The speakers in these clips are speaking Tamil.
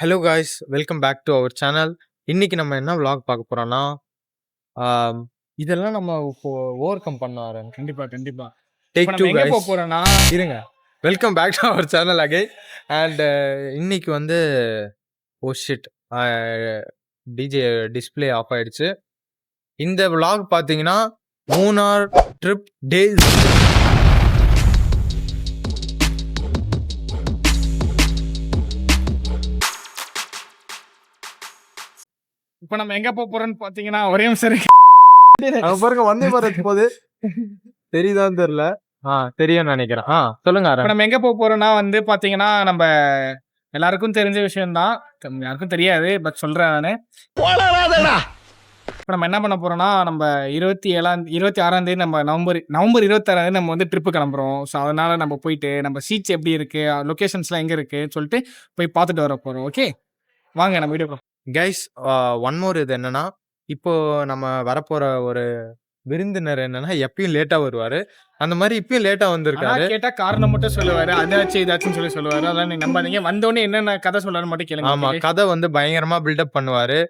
Hello guys, welcome back to our channel. இன்னைக்கு நம்ம என்ன vlog பார்க்க போறோம்னா, ஆம், இதெல்லாம் நம்ம ஓவர் கம் பண்ண ஆரன். கண்டிப்பா கண்டிப்பா. டேக் இப்ப டூ நம்ம எங்க guys. போக போறோம்னா இருங்க. Welcome back to our channel again. And இன்னைக்கு வந்து ஷிட் டிஜே டிஸ்பிளே ஆஃப் ஆயிடுச்சு. இந்த vlog பார்த்தீங்கன்னா மூணார் ட்ரிப் டேஸ். இப்ப நம்ம எங்க போக போறோம்னு பாத்தீங்கன்னா ஒரே நிமிஷம் பாருங்க வந்தே பாரத் போது தெரியுதான்னு தெரியல. தெரியும்னு நினைக்கிறேன். சொல்லுங்க இப்ப ஆரன். நம்ம எங்க போக போறோம்னா வந்து பாத்தீங்கன்னா நம்ம எல்லாருக்கும் தெரிஞ்ச விஷயம்தான், யாருக்கும் தெரியாது, பட் சொல்றேன் நானு. இப்ப நம்ம என்ன பண்ண போறோம்னா நம்ம 26ஆம் தேதி நம்ம நவம்பர் 26ஆம் தேதி நம்ம வந்து ட்ரிப்பு கிளம்புறோம். ஸோ அதனால நம்ம போயிட்டு நம்ம சீட்ஸ் எப்படி இருக்கு, லொகேஷன்ஸ்லாம் எங்க இருக்குன்னு சொல்லிட்டு போய் பார்த்துட்டு வர போறோம். ஓகே, வாங்க நம்ம வீடியோ. கைஸ், ஒன் மோர் இது என்னன்னா, இப்போ நம்ம வரப்போற ஒரு விருந்தினர் என்னன்னா எப்பயும் லேட்டா வருவாரு. அந்த மாதிரி இப்பயும் லேட்டா வந்திருக்காரு. கேட்டா காரணம் மட்டும் சொல்லுவாரு, அதாச்சும் இதாச்சும் சொல்லி சொல்லுவாரு. அதெல்லாம் நீங்க நம்பாதீங்க. வந்தோடனே என்னென்ன கதை சொல்றாரு மட்டும் கேளுங்க. ஆமா, கதை வந்து பயங்கரமா பில்டப் பண்ணுவாரு.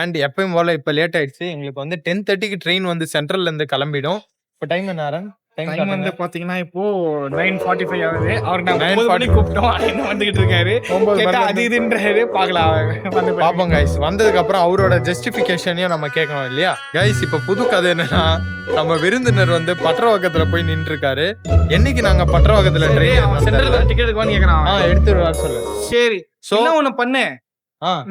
அண்ட் எப்பயும் போல இப்ப லேட் ஆயிடுச்சு. எங்களுக்கு வந்து 10:30க்கு ட்ரெயின் வந்து சென்ட்ரல்ல இருந்து கிளம்பிடும். இப்போ டைம் என்ன ஆரன்? டைம் வந்து பாத்தீங்கன்னா இப்போ 9:45 ஆகுது. அவருக்கு நாங்க 9 மணிக்கு கூப்பிட்டோம், இன்னும் வந்துகிட்டு இருக்காரு. கேட்டா அது இதுன்றாரு. பார்க்கலாம் வந்து பாப்போம் கைஸ். வந்ததுக்கு அப்புறம் அவரோட ஜஸ்டிபிகேஷனையும் நம்ம கேட்கணும் இல்லையா கைஸ்? இப்ப புது கதை என்னன்னா, நம்ம விருந்தினர் வந்து பட்டரவாக்கத்துல போய் நின்று இருக்காரு. என்னைக்கு நாங்க பட்டரவாக்கத்துல சென்ட்ரல் டிக்கெட் எடுக்கவான்னு கேக்குறான். எடுத்துட்டு சொல்லு. சரி, சோ ஒண்ணு பண்ணு.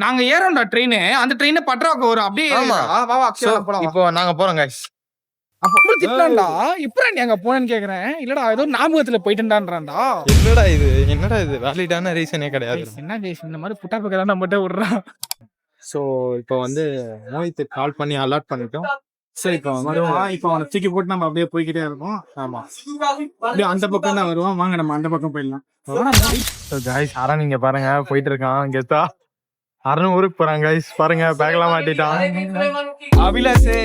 நாங்க ஏறோம்டா ட்ரெயின். அந்த ட்ரெயின் பட்டரவாக்கம் வரும். அப்படியே வா வா போலாம். இப்போ நாங்க போறோம் கைஸ். அப்ப திட்டலாம்டா. இப்ப நீ அங்க போனேன்னு கேக்குறேன். இல்லடா ஏதோ ஞாபகத்துல போயிட்டேன்டான்றான்டா. என்னடா இது வேலிடான ரீசனே கிடையாது. என்ன ரீசன்? இந்த மாதிரி புட்டா பக்கறா நம்மட்ட விடுறான். சோ இப்போ வந்து மோஹித் கால் பண்ணி அலர்ட் பண்ணிட்டோம். சரி, இப்போ அவனை தூக்கி போட்டு நம்ம அப்படியே போய்கிட்டே இருக்கோம். ஆமா, அப்படியே அந்த பக்கம் தான் வருவான். வாங்க நம்ம அந்த பக்கம் போயிடலாம். கைஸ், அரண் இங்க பாருங்க போயிட்டு இருக்கான். கெத்தா அரண் ஊருக்கு போறான் கைஸ். பாருங்க பேக்லாம் மாட்டிட்டான். அபிலாஷே.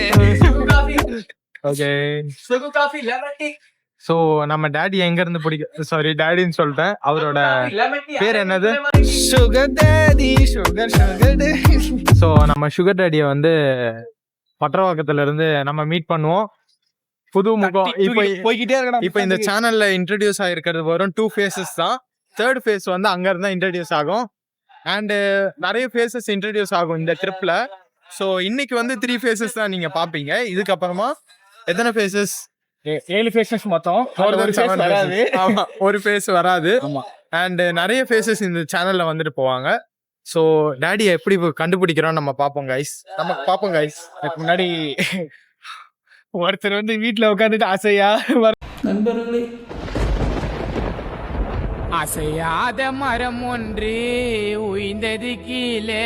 ஓகே, சோ நம்ம டாடி எங்க இருந்து சாரி டாடின்னு சொல்லிட்டேன். அவரோட பேர் என்னது? Sugar daddy. Sugar daddy. So நம்ம சுகர் டாடியை வந்து பட்டரவாக்கத்துல இருந்து நம்ம மீட் பண்ணுவோம். புது முகம் இப்போ போய்கிட்டே இருக்கணும். இப்போ இந்த சேனல்ல இன்ட்ரடியூஸ் ஆயிருக்கிறது வரும் 2 phases தான். 3rd phase வந்து அங்க இருந்தா இன்ட்ரடியூஸ் ஆகும். அண்ட் நிறைய ஃபேஸஸ் இன்ட்ரடியூஸ் ஆகும் இந்த ட்ரிப்ல. ஸோ இன்னைக்கு வந்து 3 phases தான் நீங்க பாப்பீங்க. இதுக்கப்புறமா எத்தனை ஃபேஸஸ்? 7 ஃபேஸஸ் மொத்தம். ஒரு ஃபேஸ் வராது. அண்ட் நிறைய ஃபேஸஸ் இந்த சேனல்ல வந்துட்டு போவாங்க. ஸோ டாடியை எப்படி கண்டுபிடிக்கிறோம் நம்ம பார்ப்போம் கைஸ். அதுக்கு முன்னாடி ஒருத்தர் வந்து வீட்டுல உட்காந்துட்டு ஆசையா நண்பர்களே, அசையாத மரம் ஒன்று உயிர்ந்தது கீழே.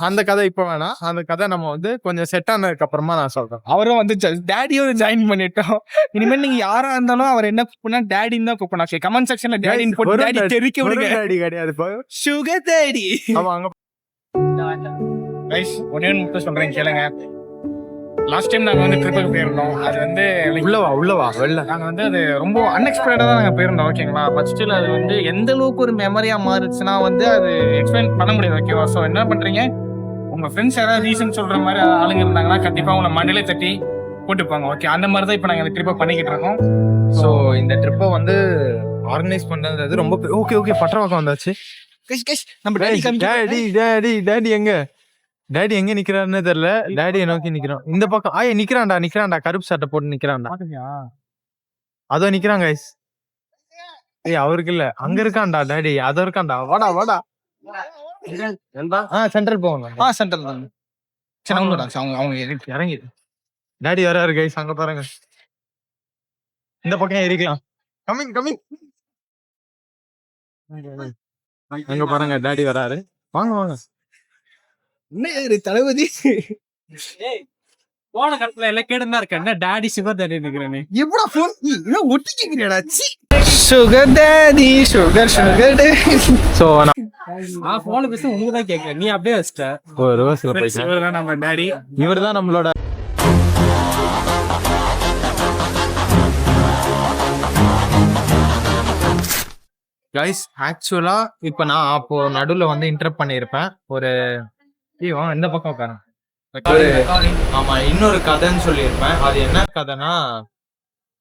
அந்த கதை இப்ப வேணாம். அந்த கதை நம்ம வந்து கொஞ்சம் செட் ஆனதுக்கு அப்புறமா நான் சொல்றேன். அவரும் வந்து டேடியும் ஜாயின் பண்ணிட்டோம். இனிமேல் நீங்க யாரா இருந்தாலும் அவர் என்ன கூப்பிடணும், டேடின்னு தான் கூப்பிடணும். கமெண்ட் செக்ஷன்ல டேடின்னு போட்டு டேடி தெரிக்க விடுங்க. டாடி கிடையாது, சுகர் டாடி. ஆமா, அங்க கைஸ் ஒண்ணே மட்டும் சொல்றேன் கேளுங்க. லாஸ்ட் டைம் நாங்க வந்து ட்ரிப்புக்கு போயிருந்தோம். அது வந்து உள்ளவா வெளில நாங்க வந்து அது ரொம்ப அன்எக்ஸ்பெக்டடா தான் நாங்க போயிருந்தோம். ஓகேங்களா? பட் ஸ்டில் அது வந்து எந்த அளவுக்கு ஒரு மெமரியா மாறுச்சுன்னா வந்து அது எக்ஸ்பிளைன் பண்ண முடியாது. ஓகேவா? ஸோ என்ன பண்றீங்க, உங்க ஃப்ரெண்ட்ஸ் யாராவது ரீசன் சொல்ற மாதிரி ஆளுங்க இருந்தாங்கன்னா கண்டிப்பா உங்களை மண்ணிலே தட்டி போட்டுப்பாங்க. ஓகே, அந்த மாதிரி தான் இப்போ நாங்க இந்த ட்ரிப்பை பண்ணிக்கிட்டு இருக்கோம். ஸோ இந்த ட்ரிப்பை வந்து ஆர்கனைஸ் பண்றது ரொம்ப ஓகே பட்டரவாக்கம் வந்தாச்சு. நம்ம டாடி எங்க நிக்கிறாருன்னு தெரியல. டாடியை நோக்கி நிக்கிறோம். இந்த பக்கம் நிக்கிறான்டா கருப்பு சட்டை போட்டு நிக்கிறான்டா. அதோ நிக்கிறான் கைஸ். அவருக்கு இல்ல, அங்க இருக்கான்டா டாடி. அதோ இருக்கான்டா. வாடா சென்ட்ரல் போவாங்க. சென்ட்ரல் தான். அவங்க இறங்கி டாடி வராரு கைஸ். அங்க பாருங்க, இந்த பக்கம் ஏறிக்கலாம். கமிங் அங்க பாருங்க, டாடி வராரு. வாங்க. என்ன தளபதி போன காலத்துல எல்லாம் கேட்டுதான் இருக்கேன். டாடி சுகர் டாடி நிக்கிறேன். எப்படா போன் ஒட்டி கேக்குறடா? Sugar daddy. சோ நான் போன் பேச உங்களுக்கு தான் கேக்குறேன். நீ அப்படியே வச்சிட்ட. ஒரு ரிவர்ஸ்ல போயிட்டு. இவர்தான் நம்ம டாடி. இவர்தான் நம்மளோட கைஸ் ஆக்சுவலா இப்ப நான் அப்போ நடுவுல வந்து இன்டரப்ட் பண்ணியிருப்பேன். ஒரு இந்த பக்கம் உட்காரேன். ஆமா, இன்னொரு கதைன்னு சொல்லியிருப்பேன். அது என்ன கதைனா,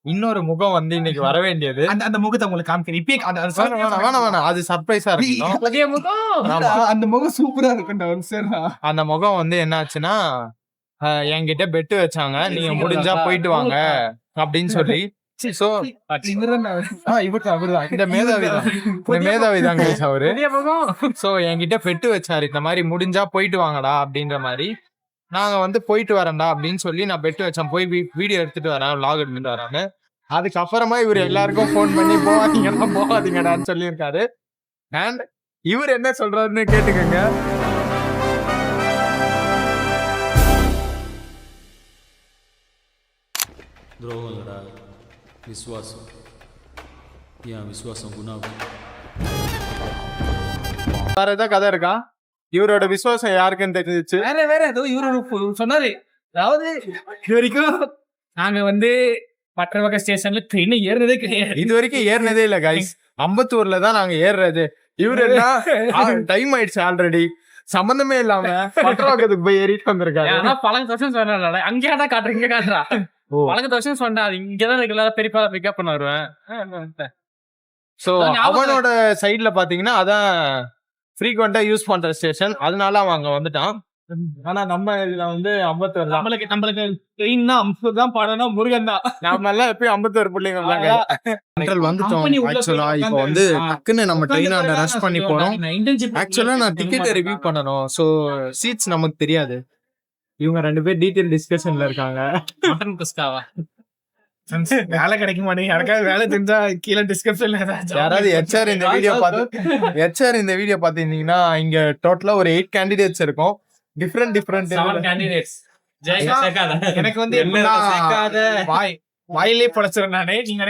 இன்னொரு முகம் வந்து இன்னைக்கு வர வேண்டியது. அந்த முகத்தை உங்களுக்கு காமிக்கிறேன். இப்பயே வேணாம், அது சர்ப்ரைஸா இருக்கும். அந்த முகம் சூப்பரா இருக்கும்டா. அந்த முகம் வந்து என்ன ஆச்சுன்னா, என்கிட்ட பெட்டு வச்சாங்க, நீங்க முடிஞ்சா போயிட்டு வாங்க அப்படின்னு சொல்லி. சோ இந்த மேதாவிதான் guys அவரு. சோ என்கிட்ட பெட்டு வச்சாரு, இந்த மாதிரி முடிஞ்சா போயிட்டு வாங்கடா அப்படின்ற மாதிரி. நாங்க வந்து போயிட்டு வரேன்டா அப்படின்னு சொல்லி நான் பெட்டு வச்சேன், போய் வீடியோ எடுத்துட்டு வரேன், vlog எடுத்துட்டு வரான்னு. அதுக்கப்புறமா இவர் எல்லாருக்கும் போன் பண்ணி போகாதீங்கடான்னு சொல்லியிருக்காரு. அண்ட் இவர் என்ன சொல்றாருன்னு கேட்டுக்கோங்க. துரோகங்கடா விசுவாசம், ஏன் விசுவாசம் குணாகும். வேற ஏதாவது கதை இருக்கா? இவரோட விசுவாசம் யாருக்குன்னு தெரிஞ்சிச்சு. வேற ஏதோ இவரு சொன்னாரு. அதாவது இது வரைக்கும் நாங்க வந்து மற்ற வகை ஸ்டேஷன்ல ட்ரெயின் ஏறினதே கிடையாது. இது வரைக்கும் ஏறினதே இல்ல கைஸ். அம்பத்தூர்ல தான் நாங்க ஏறுறது. இவரு என்ன டைம் ஆயிடுச்சு ஆல்ரெடி, சம்பந்தமே இல்லாம பட்டராக்கத்துக்கு போய் ஏறிட்டு வந்திருக்காரு. ஆனா பழங்க தோஷம் சொன்னா அங்கேயா தான் காட்டுற, இங்க காட்டுறா. பழங்க தோஷம் சொன்னா இங்கதான் ரெகுலரா பெரியப்பா பிக்கப் பண்ண வருவேன். சோ அவனோட சைட்ல பாத்தீங்கன்னா அதான் ஃப்ரீக்வெண்டா யூஸ் பண்ற ஸ்டேஷன், அதனால அவன் அங்க வந்துட்டான். ஆனா நம்ம இதுல வந்து அம்பத்தூர் தான். நம்மளுக்கு ட்ரெயின்னா அம்பத்தூர் தான், படம்னா முருகன் தான். நாம எல்லாம் எப்பயும் அம்பத்தூர் பிள்ளைங்க சென்ட்ரல் வந்துட்டோம். ஆக்சுவலா இப்போ வந்து டக்குன்னு நம்ம ட்ரெயினாண்ட ரஷ் பண்ணி போறோம். ஆக்சுவலா நான் டிக்கெட் ரிவ்யூ பண்ணணும். சோ சீட்ஸ் நமக்கு தெரியாது. இவங்க 2 பேர் டீடைல் டிஸ்கஷன்ல இருக்காங்க. மட்டன் குஸ்காவா வேலை கிடைக்க மாட்டேங்குது. யாருக்காவது வேலை தெரிஞ்சா கீழே டிஸ்கிரிப்ஷன்ல யாராவது ஹெச்ஆர் இந்த வீடியோ பாத்தீங்கன்னா இங்க டோட்டலா ஒரு 8 கேண்டிடேட்ஸ் இருக்கும். Different candidates. எனக்கு வந்து வாயிலே படைச்சிரும் நானே. நீங்க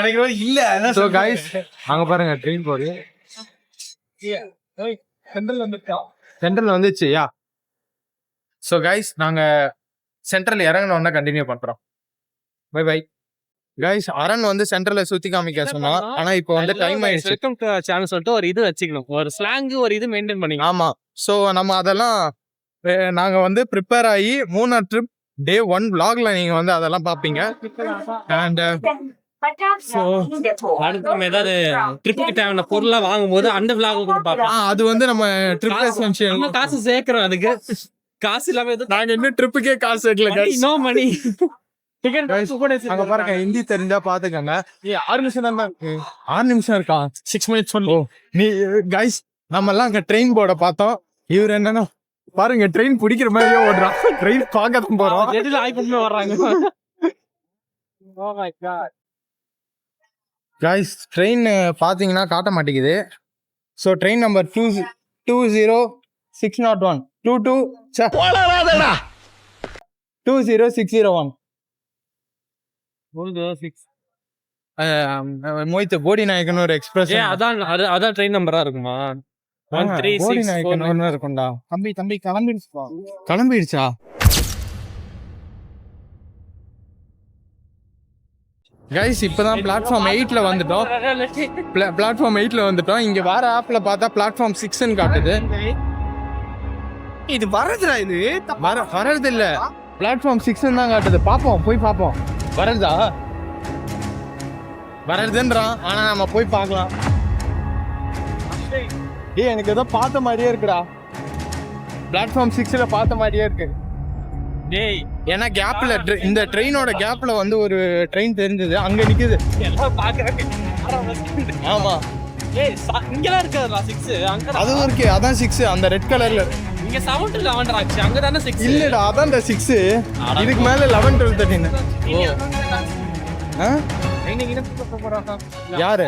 நினைக்கிறது இல்ல. சோ கைஸ் அங்க பாருங்க ட்ரெயின் போகுது. சென்ட்ரல் வந்துச்சு. யா சோ கைஸ் நாங்க சென்ட்ரல் இறங்கணும்னா கண்டினியூ பண்றோம். Bye bye guys. அரண் வந்து சென்ட்ரல்ல சுத்தி காமிக்க சொன்னா, ஆனா இப்போ வந்து டைம் ஆயிடுச்சு. வெல்கம் டு சேனல் சொல்லிட்டு ஒரு இது வச்சுக்கணும், ஒரு ஸ்லாங் ஒரு இது மெயின்டைன் பண்ணிக்கணும். ஆமா, சோ நம்ம அதெல்லாம் நாங்க வந்து ப்ரிப்பேர் ஆகி மூணார் ட்ரிப் டே 1 vlogல நீங்க வந்து அதெல்லாம் பாப்பீங்க. அண்ட் ஏதாவது ட்ரிப்புக்கு தேவையான பொருளா வாங்கும் போது அந்த vlog கூட பாப்போம். அது வந்து நம்ம ட்ரிப் எசென்ஷியல் காசு சேர்க்கிறோம். அதுக்கு காசு இல்லாம நாங்க இன்னும் ட்ரிப்புக்கே காசு சேர்க்கல guys. No money. அங்க பாருங்க, ஹிந்தி தெரிஞ்சா பாத்துக்கங்க. 6 நிமிஷம் தான் இருக்கு. 6 நிமிஷம் இருக்கா? 6 minutes சொல்லு. நீ கைஸ் நம்ம எல்லாம் அங்க ட்ரெயின் போர்ட பார்த்தோம். இவர் என்னன்னா பாருங்க ட்ரெயின் பிடிக்கிற மாதிரியே ஓடுறான். ட்ரெயின் பார்க்கத்தான் போறோம். எதுல ஆயிப்பட்டு வர்றாங்க. Oh my God guys, train பாத்தீங்கன்னா காட்ட மாட்டேங்குது. ஸோ ட்ரெயின் நம்பர் 20601 20601 மோஹித் போடி நாயக்கன் ஒரு எக்ஸ்பிரஸ். அதான் ட்ரெயின் நம்பரா இருக்குமா? 1364 இருக்கும்டா. தம்பி கிளம்பிடுச்சா? கைஸ் இப்பதான் பிளாட்ஃபார்ம் 8ல வந்துட்டோம். பிளாட்ஃபார்ம் 8ல வந்துட்டோம். இங்க வேற ஆப்ல பார்த்தா பிளாட்ஃபார்ம் 6ன்னு காட்டுது. இது வரதுடா. இது வரது இல்ல, பிளாட்ஃபார்ம் 6ன்னு தான் காட்டுது. பாப்போம், போய் பாப்போம். வரதா? வரதுன்றான், ஆனா நம்ம போய் பார்க்கலாம். எனக்கு ஏதோ பார்த்த மாதிரியே இருக்குடா. பிளாட்ஃபார்ம் 6ல பார்த்த மாதிரியே இருக்கு. டேய், ஏன்னா கேப்ல இந்த ட்ரெயினோட கேப்ல வந்து ஒரு ட்ரெயின் தெரிஞ்சது, அங்க நிக்குது. எல்லாம் பாக்குறாங்க. ஆமா, ஏய் இங்கலாம் இருக்காதுடா 6. அங்க அதுவும் இருக்கு. அதான் 6, அந்த ரெட் கலர்ல. இங்க 7 to 11 ஆச்சு. அங்க தான 6. இல்லடா, அதான் 6. இதுக்கு மேல 11 12 13. யாரு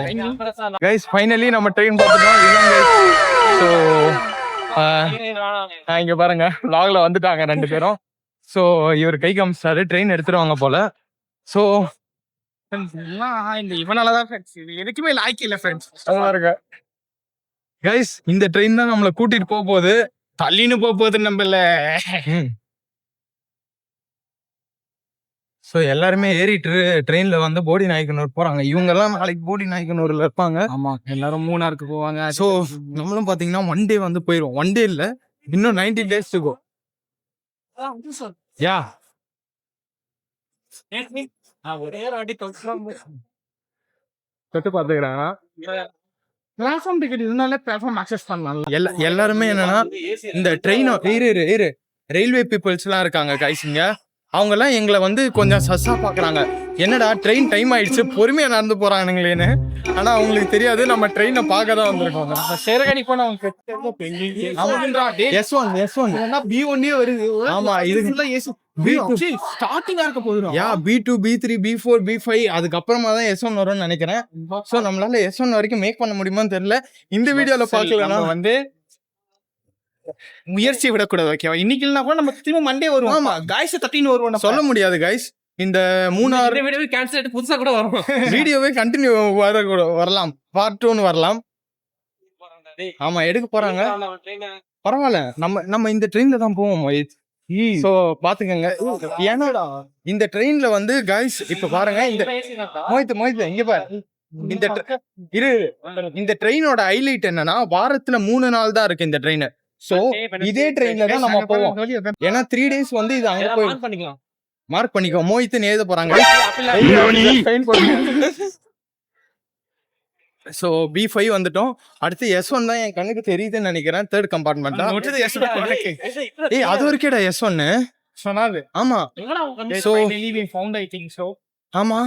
கைஸ்? ஃபைனலி நம்ம ட்ரெயின் பார்த்துட்டோம். ஸோ இங்க பாருங்க, vlogல வந்துட்டாங்க 2 பேரும். ஸோ இவர் கை காமிச்சாரு, ட்ரெயின் எடுத்துருவாங்க போல. ஸோ இவனாலதான் எனக்குமே லாய்க்கு இல்ல ஃப்ரெண்ட்ஸ். பாருங்க கைஸ், இந்த ட்ரெயின் தான் நம்மளை கூட்டிட்டு போகுது. தள்ளின்னு போகுது நம்மள. ஸோ எல்லாருமே ஏறிட்டு ட்ரெயின்ல வந்து போடி நாயக்கனூர் போறாங்க. இவங்க எல்லாம் நாளைக்கு போடி நாயக்கனூர்ல இருப்பாங்க. ஆமா எல்லாரும் மூணாருக்கு போவாங்க. ஸோ நம்மளும் பாத்தீங்கன்னா ஒன் டே வந்து போயிடும். ஒன் டே இல்ல, இன்னும் 90 days இருக்கும். யா ஒரே வாட்டி தொட்டு பாத்துக்கிறாங்க. பிளாட்ஃபார்ம் டிக்கெட் இருந்தாலே பிளாட்ஃபார்ம் அக்சஸ் பண்ணலாம். எல்லாருமே என்னன்னா இந்த ட்ரெயின் ரயில்வே பீப்புள்ஸ் எல்லாம் இருக்காங்க கைஸுங்க. அவங்க எல்லாம் எங்களை வந்து கொஞ்சம் சஸ்ஸா பாக்குறாங்க. என்னடா ட்ரெயின் டைம் ஆயிடுச்சு, பொறுமையா நடந்து போறானுங்களேன்னு. ஆனா அவங்களுக்கு தெரியாது நம்ம ட்ரெயினை பார்க்க தான் வந்திருக்கோம். சேரகடி போன அவங்க B1 வருது. ஆமா இது ஸ்டார்டிங்கா இருக்க போதும். யா B2 B3 B4 B5 அதுக்கப்புறமா தான் S1 வரும்னு நினைக்கிறேன். சோ நம்மளால S1 வரைக்கும் மேக் பண்ண முடியுமான்னு தெரியல. இந்த வீடியோல பாக்கலன்னா வந்து முயற்சி விடக்கூடாது. ஓகேவா, இன்னைக்கு இல்லைன்னா கூட நம்ம திரும்ப மண்டே வருவோம். ஆமா காய்ஸ் 13 வருவோம். சொல்ல முடியாது கைஸ். இந்த 3 வீடியோவே கேன்சல் ஆயிட்டு புதுசா கூட வரும். வீடியோவே கண்டினியூ வரலாம், பார்ட் 2 வரலாம். ஆமா எடுக்க போறாங்க. பரவாயில்ல, நம்ம இந்த ட்ரெயின்ல தான் போவோம். சோ பாத்துக்கங்க. ஏன்னா இந்த ட்ரெயின்ல வந்து கைஸ் இப்ப பாருங்க, இந்த மோஹித் இங்க பாரு. இந்த ட்ரெயினோட ஹைலைட் என்னன்னா வாரத்துல 3 நாள் தான் இருக்கு இந்த ட்ரெயின். சோ இதே ட்ரெயின்ல தான் நம்ம போவோம். ஏன்னா 3 days வந்து இது அங்க போய் மார்க் பண்ணிக்கோ. மோஹித் எழுத போறாங்க. சோ B5 வந்துட்டோம். அடுத்து S1 தான் என் கண்ணுக்கு தெரியுதுன்னு நினைக்கிறேன். 3rd கம்பார்ட்மெண்ட் தான். ஏய் அது வரைக்கும்டா S1 சொன்னாது. ஆமா so found I think so. ஆமா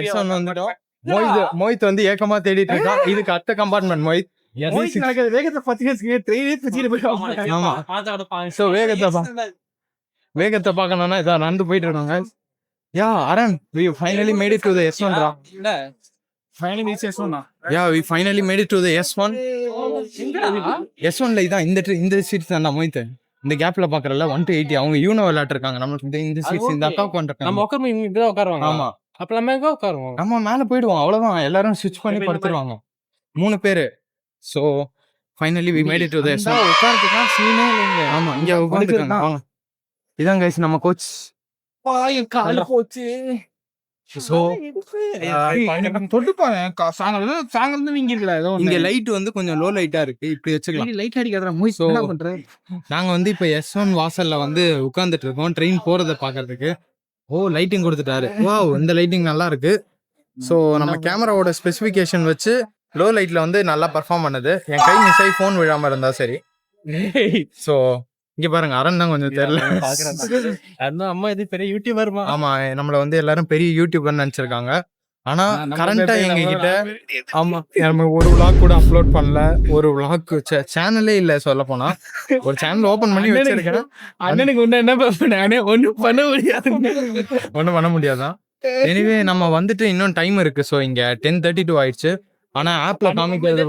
S1 வந்துட்டோம். மோஹித் வந்து ஏக்கமா தேடிட்டு இருக்கான். இதுக்கு அடுத்த கம்பார்ட்மெண்ட் மோஹித். வேகத்தை பத்தி ஆமா சோ வேகத்தை பார்க்கணும்னா இதான் நடந்து போயிட்டு இருக்காங்க. யா அரண் we finally made it to the S1 ரா. Finally S1 yeah we finally made it to the S1. S1 ல இதான் இந்த சீட் தான் மோஹித். இந்த கேப்ல பாக்குறல 1 to 80 அவங்க யூனோ விளையாட்டு இருக்காங்க. நமக்கு இந்த சீட்ஸ் இந்த அக்கா உட்கார்ந்திருக்காங்க. நம்ம உட்கார்ந்து இங்க தான் உட்காருவாங்க. ஆமா அப்ப நம்ம எங்க உட்காருவோம்? நம்ம மேல போய்டுவோம். அவ்வளவுதான், எல்லாரும் ஸ்விட்ச் பண்ணி படுத்துருவாங்க 3 பேரு. So finally we made it to the S1. உட்கார்ந்துட்டா சீனே இல்லங்க. ஆமா இங்க உட்கார்ந்துட்டாங்க. வாங்க இதான் गाइस நம்ம கோச். பாய் கால் போச்சு. சோ தொட்டு பாருங்க. சாங்கல நீங்க இருக்கல. ஏதோ இங்க லைட் வந்து கொஞ்சம் லோ லைட்டா இருக்கு. இப்படி வச்சுக்கலாம். லைட் அடிக்காதடா மோய். என்ன பண்ற? நாங்க வந்து இப்ப S1 வாசல்ல வந்து உட்கார்ந்துட்டு இருக்கோம் ட்ரெயின் போறத பாக்குறதுக்கு. ஓ லைட்டிங் கொடுத்துட்டாரு. வாவ் இந்த லைட்டிங் நல்லா இருக்கு. சோ நம்ம கேமராவோட ஸ்பெசிஃபிகேஷன் வச்சு லோ லைட்ல வந்து நல்லா பெர்ஃபார்ம் பண்ணுது. என் கை மிஸ் ஆகி போன் விழாம இருந்தா சரி. சோ இங்க பாருங்க அரண் தான் கொஞ்சம் தெரியல. அதான் அம்மா இது பெரிய யூடியூபர்மா. ஆமா நம்மள வந்து எல்லாரும் பெரிய யூடியூபர் நினைச்சிருக்காங்க. ஆனா கரண்டா எங்க கிட்ட ஆமா நம்ம ஒரு vlog கூட அப்லோட் பண்ணல. ஒரு vlog சேனலே இல்ல. சொல்ல போனா ஒரு சேனல் ஓபன் பண்ணி வச்சிருக்கேன். அண்ணனுக்கு என்ன நானே ஒண்ணும் பண்ண முடியாதான். எனிவே நம்ம வந்துட்டு இன்னும் டைம் இருக்கு. சோ இங்க 10:32 ஆயிடுச்சு. ஆனா ஆப்ல காமிக்கிறது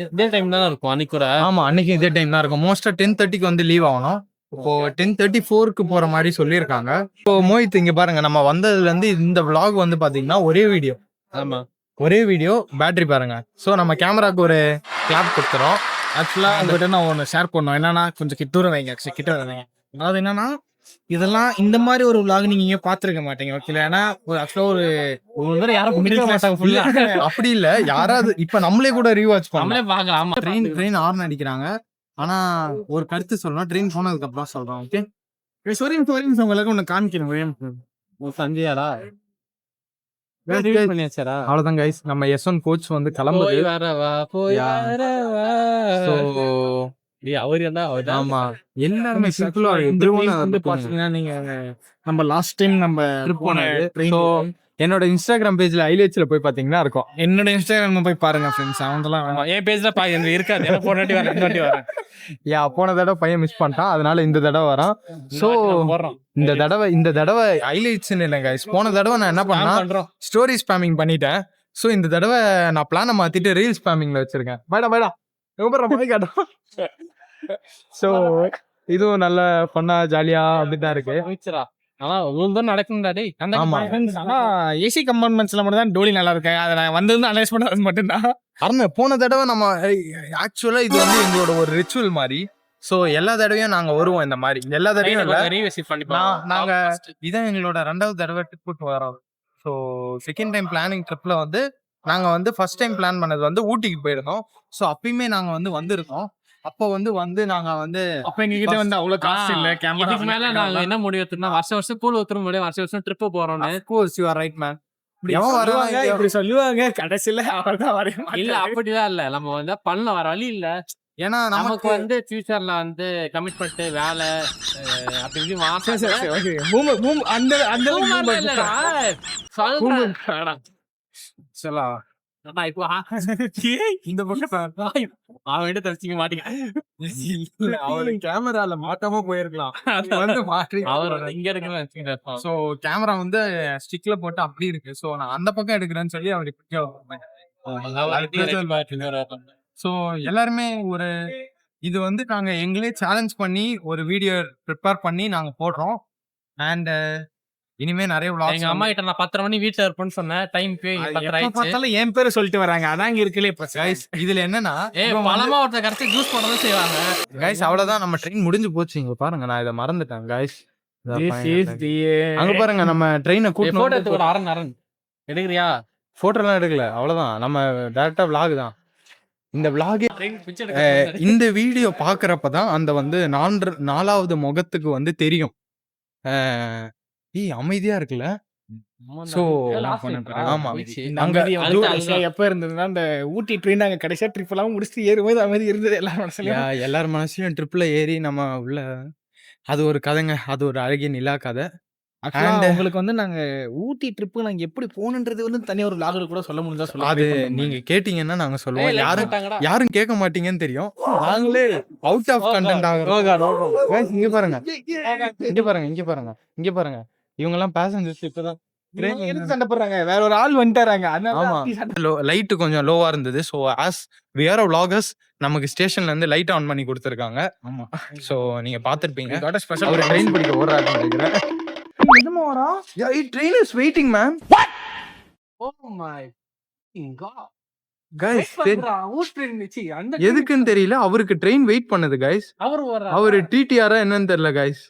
இதே டைம் தான் இருக்கும் அன்னைக்கு கூட. ஆமா அன்னைக்கு இதே டைம் தான் இருக்கும். மோஸ்டா 10:30க்கு வந்து லீவ் ஆகணும். இப்போ 10:34க்கு போற மாதிரி சொல்லியிருக்காங்க. இப்போ மோஹித் இங்க பாருங்க, நம்ம வந்ததுல இருந்து இந்த vlog வந்து பாத்தீங்கன்னா ஒரே வீடியோ. ஆமா ஒரே வீடியோ, பேட்டரி பாருங்க. சோ நம்ம கேமராக்கு ஒரு கிளாப் கொடுத்துறோம். ஆக்சுவலா உங்ககிட்ட நான் ஒன்று ஷேர் பண்ணோம். என்னன்னா கொஞ்சம் கிட்ட வைங்க. அதாவது என்னன்னா இதெல்லாம் இந்த மாதிரி ஒரு vlog நீங்க இங்க பாத்துருக்க மாட்டீங்க. ஓகே ஏன்னா ஆக்சுவலா ஒரு தடவை யாரும் குடிக்க மாட்டாங்க ஃபுல்லா. அப்படி இல்ல, யாராவது இப்ப நம்மளே கூட ரீவாட்ச் பண்ணலாம். நம்மளே பார்க்கலாம். ட்ரெயின் ஹார்ன் அடிக்கிறாங்க. ஆனா ஒரு கருத்து சொல்லணும், ட்ரெயின் போனதுக்கு அப்புறம் சொல்றோம். ஓகே உங்களுக்கு ஒண்ணு காமிக்கணும். சஞ்சயாடா அவ்வளவுதான் கைஸ். நம்ம S1 கோச் வந்து கிளம்புது. அவரு ஆமா எல்லாருமே பாத்தீங்கன்னா நீங்க நம்ம லாஸ்ட் டைம் நம்ம ட்ரிப் போனது என்னோட இன்ஸ்டாகிராம் பேஜ்ல ஹைலைட்ஸ்ல போய் பாத்தீங்கன்னா இருக்கும். என்னோட இன்ஸ்டாகிராம் போய் பாருங்க ஃப்ரெண்ட்ஸ். அவங்கலாம் என் பேஜ்ல இருக்காது. போனாட்டி வரேன். போன தடவை பையன் மிஸ் பண்ணிட்டான், அதனால இந்த தடவை வரான். சோ இந்த தடவை ஹைலைட்ஸ் இல்ல கைஸ். போன தடவை நான் என்ன பண்ணேன், ஸ்டோரி ஸ்பாமிங் பண்ணிட்டேன். சோ இந்த தடவை நான் பிளானை மாத்திட்டு ரீல் ஸ்பாமிங்ல வச்சிருக்கேன். பைடா சோ இதுவும் நல்ல பண்ணா ஜாலியா அப்படிதான் இருக்கு. ஆனா தான் நடக்கும்டாடே. ஆனா ஏசி கம்பார்ட்மெண்ட்ஸ்ல மட்டும் தான் டோலி நல்லா இருக்கு. அதை நான் வந்து அனலைஸ் பண்ணது மட்டும்தான். போன தடவை நம்ம ஆக்சுவலா இது வந்து எங்களோட ஒரு ரிச்சுவல் மாதிரி. ஸோ எல்லா தடவையும் நாங்க வருவோம் இந்த மாதிரி. எல்லா தடவையும் இல்ல, ரீவிசிட் பண்ணி நாங்க இதான் எங்களோட 2வது தடவை ட்ரிப்புக்கு வரோம். ஸோ செகண்ட் டைம் பிளானிங் ட்ரிப்ல வந்து நாங்க வந்து ஃபர்ஸ்ட் டைம் பிளான் பண்ணது வந்து ஊட்டிக்கு போயிருந்தோம். ஸோ அப்பயுமே நாங்க வந்து வந்திருக்கோம். அப்போ வந்து நாங்க வந்து அப்ப எங்ககிட்ட வந்து அவ்வளவு காசு இல்ல, கேமரா இதுக்கு மேல நாங்க என்ன முடிவு எடுத்தோம்னா வருஷம் கூழ் ஊத்துற முடியும், வருஷம் ட்ரிப் போறோம்னு. Course you are right man. எவன் வருவாங்க இப்படி சொல்லுவாங்க, கடைசியில அவர்தான் வரைய இல்ல அப்படிதான் இல்ல, நம்ம வந்து பண்ண வர வழி இல்ல. ஏன்னா நமக்கு வந்து ஃபியூச்சர்ல வந்து கமிட்மெண்ட் வேலை அப்படி இப்படி மாசம் அந்த அந்த சொல்லலாம் இப்போ இந்த பக்கம் அவன் தரிசிக்க மாட்டேங்க. அவரு கேமரால மாட்டாம போயிருக்கலாம், வந்து மாற்றி அவர் இங்க இருக்குன்னு. ஸோ கேமரா வந்து ஸ்டிக்ல போட்டு அப்படி இருக்கு. ஸோ நான் அந்த பக்கம் எடுக்கிறேன்னு சொல்லி அவர் ஸோ எல்லாருமே ஒரு இது வந்து நாங்க எங்களே சேலஞ்ச் பண்ணி ஒரு வீடியோ ப்ரிப்பேர் பண்ணி நாங்க போடுறோம். அண்ட் இனிமே நிறைய vlogs எங்க அம்மா கிட்ட நான் 10:30 மணி வீட்டுல இருப்பேன்னு சொன்னேன். டைம் போய் 10:30 ஆயிடுச்சு. பார்த்தாலும் என் பேரை சொல்லிட்டு வராங்க, அதான் இங்க இருக்குல்ல இப்ப கைஸ். இதுல என்னன்னா பழமா ஒருத்தர் கரைச்சி ஜூஸ் போடவும் செய்வாங்க. கைஸ் அவ்வளவுதான், நம்ம ட்ரெயின் முடிஞ்சு போச்சு. இங்க பாருங்க, நான் இதை மறந்துட்டேன் கைஸ். அங்க பாருங்க, நம்ம ட்ரெயினை போட்டோ கூட்டு எடுத்து அரண் எடுக்கிறியா? போட்டோ எல்லாம் எடுக்கல, அவ்வளவுதான். நம்ம டைரக்டா vlog தான். இந்த vlog இந்த வீடியோ பாக்குறப்பதான் அந்த வந்து 4வது முகத்துக்கு வந்து தெரியும். அமைதியா இருக்குல்ல. சோ ஆமா, எப்ப இருந்ததுன்னா இந்த ஊட்டி ட்ரெயின் நாங்க கடைசியா ட்ரிப் எல்லாம் முடிச்சுட்டு ஏறும்போது அமைதி இருந்தது எல்லாரும் மனசுலயும். எல்லார் மனசுலயும் ட்ரிப்ல ஏறி நம்ம உள்ள, அது ஒரு கதைங்க, அது ஒரு அழகிய நிலா கதை. உங்களுக்கு வந்து நாங்க ஊட்டி ட்ரிப்பு நாங்க எப்படி போகணுன்றது வந்து தனியா ஒரு vlogல கூட சொல்ல முடிஞ்சா சொல்ல. அது நீங்க கேட்டீங்கன்னா நாங்க சொல்லுவோம். யாரும் கேட்க மாட்டீங்கன்னு தெரியும், நாங்களே அவுட் ஆஃப் கண்டென்ட் ஆகுறோம். இங்க பாருங்க, இங்க பாருங்க, இங்க பாருங்க, இங்க பாருங்க, இவங்க எல்லாம் பேசஞ்சர்ஸ் இப்பதான் சண்டை போடுறாங்க, வேற ஒரு ஆள் வந்துட்டாராங்க. ஆமா, லைட் கொஞ்சம் லோவா இருந்தது. So as we are a vloggers, நமக்கு ஸ்டேஷன்ல இருந்து லைட் ஆன் பண்ணி கொடுத்துருக்காங்க. ஆமா, ஸோ நீங்க பாத்துருப்பீங்க. ஸ்பெஷல் ஒரு ட்ரெயின் பிடிக்க ஓடுறாருன்னு நினைக்கிறேன். Train is waiting, man. Oh my god. Guys, எதுக்குன்னு தெரியல, அவருக்கு ட்ரெயின் வெயிட் பண்ணுது guys. அவரு டிடிஆரா என்னன்னு தெரியல guys.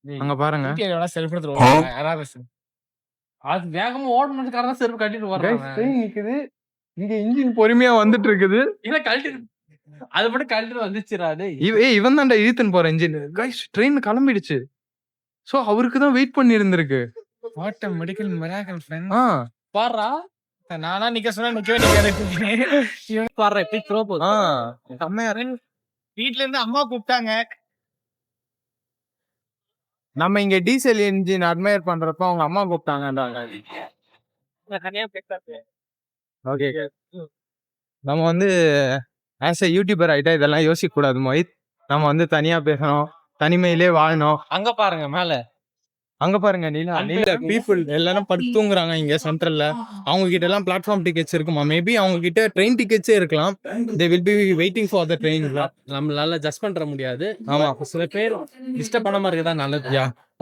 அங்க பாருங்க, செல்ஃப் எடுத்துட்டு அது வேகமா ஓடணும்ன்றதுக்காக செருப்பு கட்டிட்டு வர்றாங்க. ட்ரெயின் நிக்குது இங்க, இன்ஜின் பொறுமையா வந்துட்டு இருக்குது. இல்ல கழட்டி அது மட்டும் கழட்டிட்டு வந்துச்சுறாரு. இவன் தான்டா இழுத்துன்னு போற இன்ஜின். guys, ட்ரெயின் கிளம்பிடுச்சு. சோ அவருக்கு தான் வெயிட் பண்ணி இருந்திருக்கு. What a medical miracle friend. பாறா, நானா நிக்க சொன்னா நிக்கவே நிக்காது. இவன் பாறா இப்படி த்ரோ போகுது. செம்மையா. வீட்ல இருந்து அம்மா கூப்பிட்டாங்க. நம்ம இங்க டீசல் இன்ஜின் அட்மையர் பண்றப்ப அவங்க அம்மா கூப்பிட்டாங்கன்றாங்க. ஓகே, நம்ம வந்து ஆஸ் எ யூடியூபர் ஆயிட்டா இதெல்லாம் யோசிக்க கூடாது மோஹித். நம்ம வந்து தனியா பேசணும், தனிமையிலே வாழணும். அங்க பாருங்க மேல, அங்க பாருங்க நீலா பீப்புள் எல்லாரும் படுத்து தூங்குறாங்க இங்க சென்ட்ரல்ல. அவங்க கிட்ட எல்லாம் பிளாட்ஃபார்ம் டிக்கெட்ஸ் இருக்குமா? மேபி அவங்க கிட்ட ட்ரெயின் டிக்கெட்ஸே இருக்கலாம். they will be waiting for the train. நம்மளால ஜஸ்ட் பண்ற முடியாது. ஆமா, சில பேர் டிஸ்டர்ப் பண்ணாம இருக்கதா நல்லது.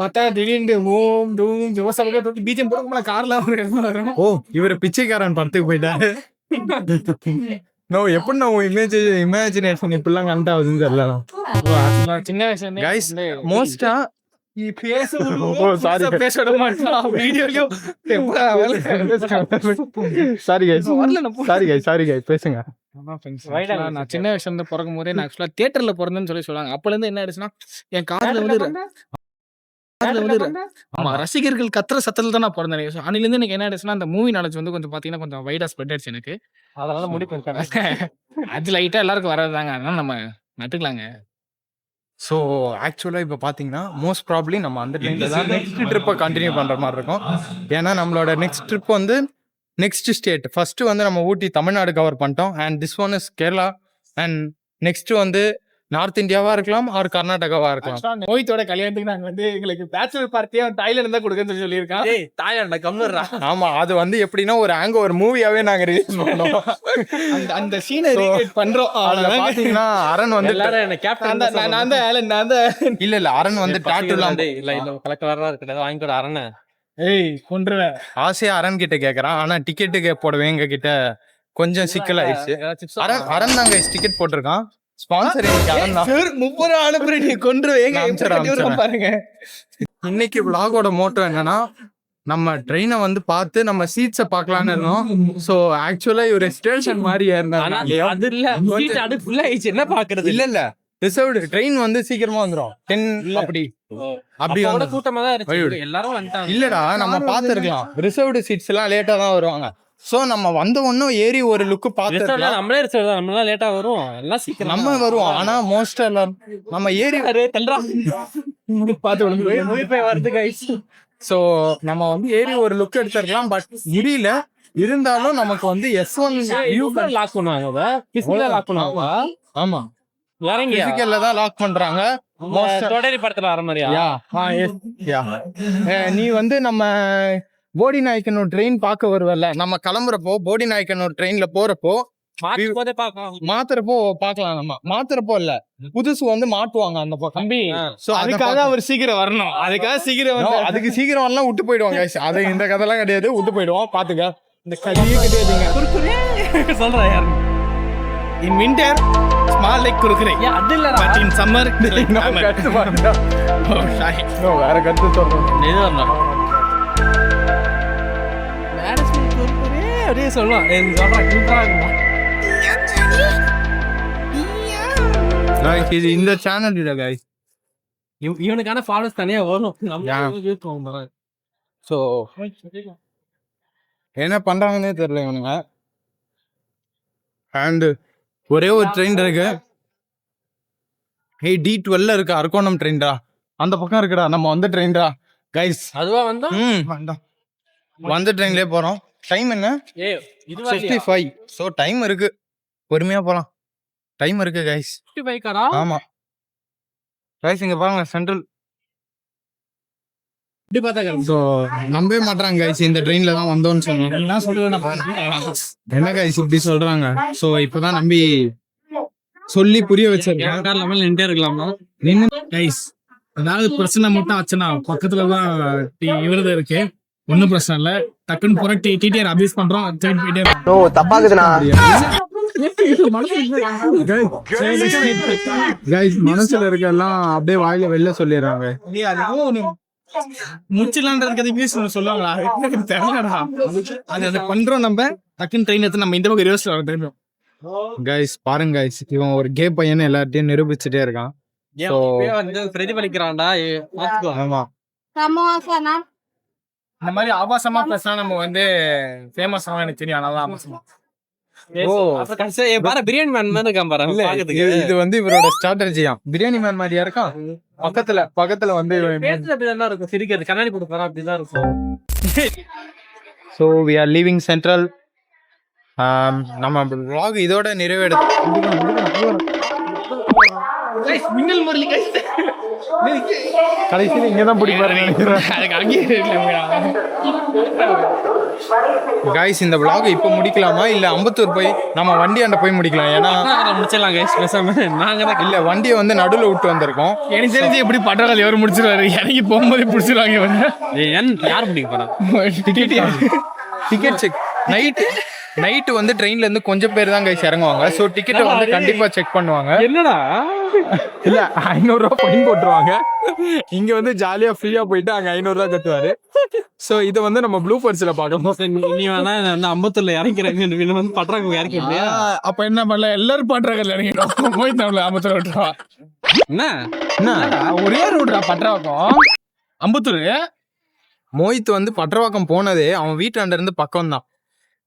பார்த்தா திடீர்னு ஓம் டூம் ஜோசப்கே தொட்டி பீஜம் போடும்போது கார்ல வரும். ஓ, இவரு பிச்சைக்காரன் படத்துக்கு போயிட்டாரு. நோ, எப்படி நான் இமேஜினேஷன் இப்படிலாம் கனெக்ட் ஆகுதுன்னு தெரியல. சின்ன வயசுல கைஸ், மோஸ்டா பேசுங்க. நான் சின்ன வயசுல இருந்து பிறக்கும் போதே நான் ஆக்சுவலா தியேட்டர்ல பிறந்தேன்னு சொல்லி சொல்லுவாங்க. அப்பல இருந்து என்ன ஆயிடுச்சுன்னா என் காதுல வந்து ஆமா ரசிகர்கள் கத்துற சத்தத்துல தான் நான் பிறந்தேன். அன்னில இருந்து எனக்கு என்ன ஆயிடுச்சுன்னா அந்த மூவி நாலேஜ் வந்து கொஞ்சம் பாத்தீங்கன்னா கொஞ்சம் வைடா ஸ்ப்ரெட் ஆயிடுச்சு எனக்கு. அதனால முடிவு அது லைட்டா எல்லாருக்கும் வர்றதுதாங்க, அதனால நம்ம நட்டுக்கலாங்க. ஸோ ஆக்சுவலாக இப்போ பார்த்தீங்கன்னா மோஸ்ட் ப்ராப்ளி நம்ம அந்த ட்ரெயினில் தான் நெக்ஸ்ட் ட்ரிப்பை கண்டினியூ பண்ணுற மாதிரி இருக்கும். ஏன்னா நம்மளோட நெக்ஸ்ட் ட்ரிப் வந்து நெக்ஸ்ட் ஸ்டேட். ஃபர்ஸ்ட் வந்து நம்ம ஊட்டி தமிழ்நாடு கவர் பண்ணிட்டோம். And this one is Kerala. And next வந்து நார்த் இந்தியாவா இருக்கலாம் ஆர் கர்நாடகாவா இருக்கலாம். மோஹித்தோட கல்யாணத்துக்கு நாங்க வந்து எங்களுக்கு பேச்சுலர் பார்ட்டியா தாய்லாந்து தான் கொடுக்கன்னு சொல்லியிருக்கோம். தாய்லாந்து கம்னர்ரா. ஆமா, அது வந்து எப்படின்னா ஒரு ஒரு மூவியாவே நாங்க ரிலீஸ் பண்ணோம். அந்த சீனை ரீக்ரியேட் பண்றோம். பாத்தீங்கன்னா அரண் வந்து கேப்டன் இல்ல அரண் வந்து டாட்டூலாம் இல்ல கலெக்டரா இருக்கிறத வாங்கிக்கோட அரண். கொன்றுவேன் ஆசையா அரண் கிட்ட கேக்குறான். ஆனா டிக்கெட்டுக்கு போடவே எங்க கிட்ட கொஞ்சம் சிக்கல் ஆயிடுச்சு. அரண் தாங்க டிக்கெட் போட்டிருக்கான். ஸ்பான்சர் சார் 30 அனுப்புறேன் நீ கொன்றுவேங்க அனுப்பிச்சிடுறேன். பாருங்க. இன்னைக்கு vlog-ஓட மோட்டோ என்னன்னா, நம்ம ட்ரெயினை வந்து பார்த்து நம்ம சீட்ஸை பார்க்கலான்னு இருந்தோம். ஸோ ஆக்சுவலா இவர் ஸ்டேஷன் மாதிரி ஆனா ஏறினாங்க. அது இல்ல சீட் அது ஃபுல் ஆயிடுச்சு என்ன பாக்குறது இல்ல ரிசர்வ்டு ட்ரெயின் வந்து சீக்கிரமா வந்துரும் 10 அப்படி அப்படி வந்து கூட்டமா தான் வழிவிடு. இருந்துச்சு எல்லாரும் வந்துட்டாங்க இல்லடா நம்ம பார்த்துருக்கலாம். ரிசர்வ்டு சீட்ஸ் எல்லாம் லேட்டா தான் வருவாங்க. ஸோ நம்ம வந்த ஒன்னும் ஏறி ஒரு லுக்கு பார்த்துருக்கலாம். நம்மளே ரிசர்வ் தான் நம்மளாம் லேட்டா வரும் எல்லாம் சீக்கிரம் நம்ம வருவோம். ஆனா மோஸ்டா எல்லாரும் நம்ம ஏறி பார்த்து போய் வருது கைஸ். ஸோ நம்ம வந்து ஏறி ஒரு லுக் எடுத்துருக்கலாம். பட் முடியல. இருந்தாலும் நமக்கு வந்து S1 லாக் பண்ணுவாங்க பிசிக்கலா லாக் பண்ணுவாங்க. ஆமா இறங்கி பிசிக்கல்ல தான் லாக் பண்றாங்க. தொடரி படத்துல வர மாதிரியா நீ வந்து நம்ம போடி நாயக்கனூர் ட்ரெயின் பார்க்க வருவல்ல, நம்ம கிளம்புறப்போ போடி நாயக்கனூர் ட்ரெயின்ல போறப்போ மாத்தும் போதே பாக்கலாம் மாத்துறப்போ பார்க்கலாம். நம்ம மாத்துறப்போ இல்ல புதுசு வந்து மாட்டுவாங்க அந்த பக்கம். தம்பி சோ அதுக்காக அவர் சீக்கிரம் வரணும். அதுக்காக சீக்கிரம் வந்து அதுக்கு சீக்கிரம் வரலாம் விட்டு போயிடுவாங்க. அது இந்த கதைலாம் கிடையாது. விட்டு போயிடுவோம். பாத்துக்க இந்த கதையே கிடையாதுங்க. சொல்றேன் யாரு in winter small like kurkure அது இல்ல but in summer வேற கத்து சொல்றோம். இது வரணும் அப்படியே சொல்லலாம் இது இந்த சேனல் இல்ல guys. இவனுக்கான ஃபாலோஸ் தனியா வரும் ஸோ என்ன பண்றாங்கன்னே தெரியல இவனுங்க. அண்ட் ஒரே ஒரு ட்ரெயின் இருக்கு. D12 இருக்கு அரக்கோணம் ட்ரெயின்டா. அந்த பக்கம் இருக்குடா நம்ம வந்த ட்ரெயின்டா கைஸ். அதுவா வந்தா வந்த ட்ரெயின்லயே போறோம். டைம் என்ன? 65. ஸோ டைம் இருக்கு. பொறுமையா போலாம். டைம் இருக்கு கைஸ். 55 காரா? ஆமா கைஸ் இங்க பாருங்க சென்ட்ரல். இப்படி பார்த்தா ஸோ நம்பவே மாட்டாங்க கைஸ் இந்த ட்ரெயின்ல தான் வந்தோம்னு சொன்னாங்க. என்ன சொல்லுவேன் என்ன கைஸ் இப்படி சொல்றாங்க? ஸோ இப்பதான் நம்பி சொல்லி புரிய வச்சிருக்கேன். கார்ல மேல நின்னுட்டே இருக்கலாமா? கைஸ் அதாவது பிரச்சனை மட்டும் ஆச்சுன்னா பக்கத்துலதான் இவரது இருக்கு. ஒன்னும் பிரச்சனை இல்ல. டக்குன்னு புரட்டி டிடிஆர் அபியூஸ் பண்றோம். ஜாயின் போயிட்டே தப்பாக்குதுண்ணா. கைஸ் மனசுல இருக்கெல்லாம் அப்படியே வாயில வெளில சொல்லிடுறாங்க. முடிச்சிடலான்றது இங்கிலீஷ் சொல்லுவாங்களா? தெரியலடா. அது பண்றோம் நம்ம. டக்குன்னு ட்ரெயின் எடுத்து நம்ம இந்த பக்கம் ரிவர்ஸ்ல வர தெரியும். கைஸ் பாருங்க கைஸ் இவன் ஒரு கே பையன் எல்லார்ட்டையும் நிரூபிச்சுட்டே இருக்கான். வந்து பிரதிபலிக்கிறான்டா பாத்துக்கோ. ஆமா இந்த மாதிரி ஆபாசமா பேசினா நம்ம வந்து ஃபேமஸ் ஆகும். எனக்கு தெரியும். அதனால ஆபாசமா பாரு பிரியாணி மேன் மாதிரி இருக்கான் பாரு பாக்கிறதுக்கு. இது வந்து இவரோட ஸ்ட்ராட்டஜியா. பிரியாணி மேன் மாதிரியா இருக்கான். பக்கத்துல வந்து பேசுறது அப்படிதான் இருக்கும். சிரிக்கிறது கண்ணாடி போட்டு போறா அப்படிதான் இருக்கும். So we are leaving Central. நம்ம vlog இதோட நிறைவேறு. மின்னல் முரளி கைஸ். கடைசியில் இங்கதான் பிடிப்பாரு அதுக்கு அங்கேயே கைஸ். இந்த vlog இப்போ முடிக்கலாமா இல்ல அம்பத்தூர் போய் நம்ம வண்டி அண்ட போய் முடிக்கலாம்? ஏன்னா முடிச்சிடலாம் கைஸ் பேசாம. நாங்க தான் இல்ல வண்டியை வந்து நடுவுல விட்டு வந்திருக்கோம். எனக்கு தெரிஞ்சு எப்படி பட்டாளி எவரும் முடிச்சிருவாரு. இறங்கி போகும்போது பிடிச்சிருவாங்க இவங்க. யார் பிடிக்க போறா? டிக்கெட் செக் நைட்டு வந்து ட்ரெயின்ல இருந்து கொஞ்சம் பேர் தான் கைஸ் இறங்குவாங்க. ஸோ டிக்கெட்டை வந்து கண்டிப்பா செக் பண்ணுவாங்க. என்னடா இல்ல 500 ரூபா ஃபைன் போட்டுருவாங்க. இங்க வந்து ஜாலியா ஃப்ரீயா போயிட்டு அங்க 500 ரூபா கட்டுவாரு. சோ இத வந்து நம்ம ப்ளூ பர்ஸ்ல பாக்கணும். நீ வேணா வந்து அம்பத்தூர்ல இறக்கிறேன் வந்து பட்றாங்க இறக்கி இல்லையா? அப்ப என்ன பண்ணல எல்லாரும் பாட்டுறாங்க இறங்கிடும். போய் நம்மள அம்பத்தூர் விட்டுருவா. என்ன ஒரே ரூட்ரா பட்றாக்கம் அம்பத்தூர். மோஹித் வந்து பட்ரவாக்கம் போனதே அவன் வீட்டாண்ட இருந்து பக்கம் தான்.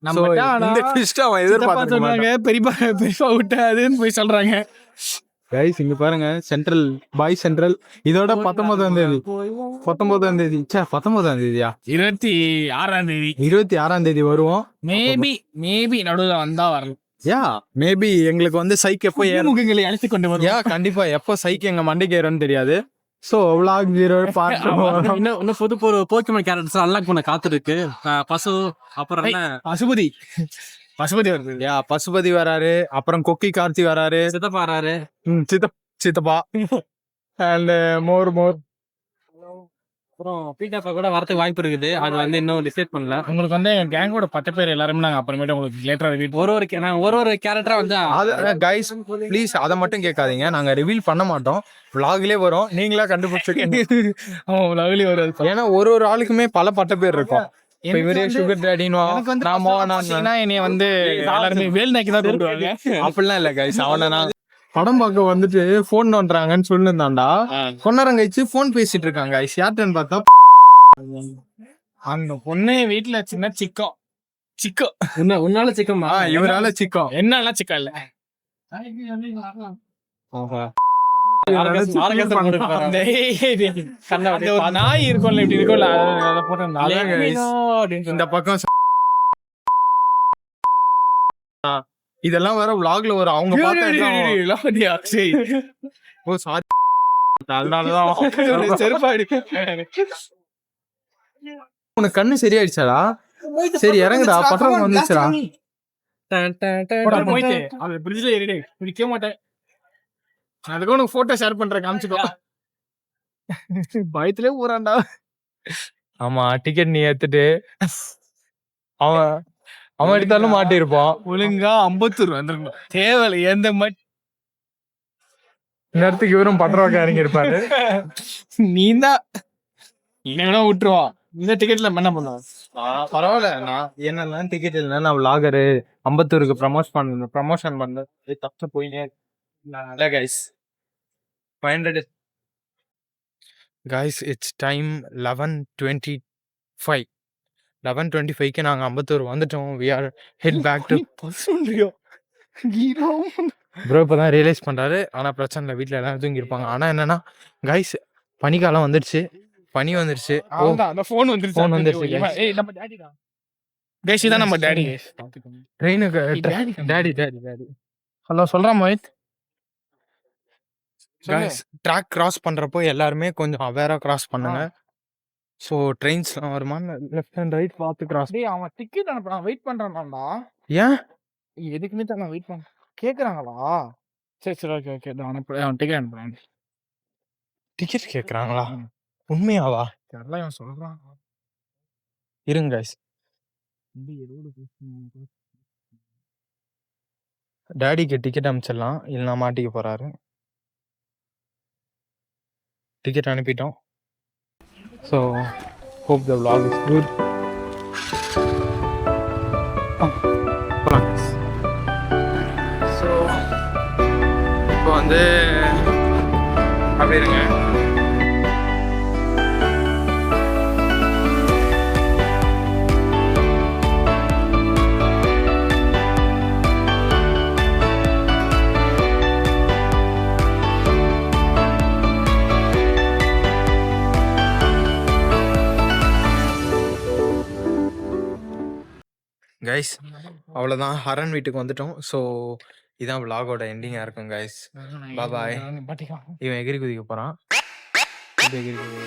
இந்த ட்விஸ்ட் அவன் எதிர்பார்த்தாங்க. பெரியப்பா விட்டு அதுன்னு போய் சொல்றாங்க. கைஸ் இங்க பாருங்க சென்ட்ரல் பாய் சென்ட்ரல். இதோட 19ஆம் தேதி 19ஆம் தேதி 19ஆம் தேதியா 26ஆம் தேதி 26ஆம் தேதி வருவோம். மேபி நடுவில் வந்தா வரலாம். மேபி எங்களுக்கு வந்து சைக் எப்போ முகங்களை அழைத்து கொண்டு வரும். கண்டிப்பா எப்போ சைக் எங்க மண்டைக்கு ஏறும்னு தெரியாது. சோ vlog 0 பார்ட் இன்னும் புது போக்கிமான் கேரக்டர்ஸ் அன்லாக் பண்ண காத்துருக்கு. பசு அப்புறம் என்ன பசுபதி வருது. பசுபதி வராரு. அப்புறம் கொக்கி கார்த்தி வராரு. சித்தப்பா வராரு. சித்தப்பா அண்ட் மோர் அப்புறம் பீட்டா கூட வரதுக்கு வாய்ப்பு இருக்குது. அது வந்து இன்னும் டிசைட் பண்ணல. உங்களுக்கு வந்து எங்க கேங்கோட 10 பேர் எல்லாருமே நாங்க அப்புறமேட்டு உங்களுக்கு லேட்டரா ரிவீல் ஒரு கேரக்டரா வந்து கைஸ் ப்ளீஸ் அதை மட்டும் கேட்காதீங்க, நாங்க ரிவீல் பண்ண மாட்டோம், vlogலயே வரும், நீங்களா கண்டுபிடிச்சிருக்கீங்க. அவன் லவ்லி வருது. ஏன்னா ஒரு ஆளுக்குமே பல பட்ட பேர் இருக்கும். இப்ப இவரே சுகர் டேடின்னு என்னைய வந்து எல்லாருமே வேல் நாக்கி தான் கூப்பிடுவாங்க. அப்படிலாம் இல்ல கைஸ். அவனை நான் படம் பார்க்க வந்துட்டு போன் நோண்டுறாங்கன்னு சொல்லிருந்தாண்டா, கொஞ்ச நேரம் கழிச்சு போன் பேசிட்டு இருக்காங்க கைஸ். யார்ட்டன்னு பார்த்தா அந்த பொண்ணு வீட்டுல சின்ன சிக்கோ உன்னால சிக்கமா இவரால சிக்கம். என்னெல்லாம் சிக்கா இல்ல அந்த ஒரு நாய் இருக்கும்ல இப்படி இருக்கும்ல அதை போட்டு இந்த பக்கம் இதெல்லாம் வேற vlogல வரும். அவங்க பார்த்தா ஓ சாரி, அதனாலதான் செருப்பாடி உனக்கு கண்ணு சரியாயிடுச்சாடா? சரி இறங்குடா, பட்டம் வந்துச்சுடா. போயிட்டு அது பிரிட்ஜ்ல ஏறிடு பிடிக்க மாட்டேன். அதுக்கு உனக்கு போட்டோ ஷேர் பண்றேன், காமிச்சுக்கோ. பயத்திலே ஊறான்டா. ஆமா, டிக்கெட் நீ எடுத்துட்டு அவன் எடுத்தாலும் மாட்டிருப்பான். ஒழுங்கா 50 ரூபா வந்துருக்கணும். தேவையில்லை எந்த மாதிரி நேரத்துக்கு இவரும் பட்ரவாக்க இறங்கி இருப்பாரு. நீ தான் என்ன விட்டுருவான். இந்த டிக்கெட்ல என்ன பண்ணுவான்? பரவாயில்ல, நான் என்னெல்லாம் டிக்கெட் இல்லைன்னா நான் vlogger 54க்கு ப்ரமோஷன் பண்ண தப்பு போயினே இல்ல கைஸ். 500 guys, it's time 11:25. 11:25க்கு நாங்க 54 வந்துட்டோம். we are head back to bro இப்பதான் ரியலைஸ் பண்றாரு. ஆனா பிரச்சனை இல்லை, வீட்டுல எல்லாரும் தூங்கி இருப்பாங்க. ஆனா என்னன்னா கைஸ், பனிக்காலம் வந்துடுச்சு, பனி வந்துருச்சு. அந்த போன் வந்துருச்சு. Phone வந்துருச்சு, guys. ஏய் நம்ம டாடி தான். கேஷ் தான் நம்ம டாடி. ட்ரெயினுக்கு டாடி ஹலோ சொல்றா மோஹித். கைஸ், ட்ராக் கிராஸ் பண்றப்போ எல்லாருமே கொஞ்சம் அவேரா கிராஸ் பண்ணுங்க. ஸோ ட்ரெயின்ஸ்லாம் வருமான்னு லெஃப்ட் அண்ட் ரைட் பார்த்து கிராஸ். டேய் அவன் டிக்கெட் அனுப்புறான், வெயிட் பண்றான்டா. ஏன் எதுக்குமே தான் நான் வெயிட் பண்ண கேக்குறாங்களா? சரி ஓகே அவன் டிக்கெட் அனுப்புறான். டிக்கெட் கேட்குறாங்களா? உண்மையாவா? தெரியல, இவன் சொல்றான். இருங்க கைஸ், டாடிக்கு டிக்கெட் அனுப்பிச்சிடலாம், இல்லைனா மாட்டிக்க போறாரு. டிக்கெட் அனுப்பிட்டோம். So hope the vlog is good. So இப்போ வந்து அப்படி இருங்க. கைஸ் அவ்வளோதான், ஹரன் வீட்டுக்கு வந்துட்டோம். ஸோ இதான் vlogோட எண்டிங்காக இருக்கும் கைஸ். பாய். இவன் எகிரி குதிக்க போகிறான். எகிரி குதிக்க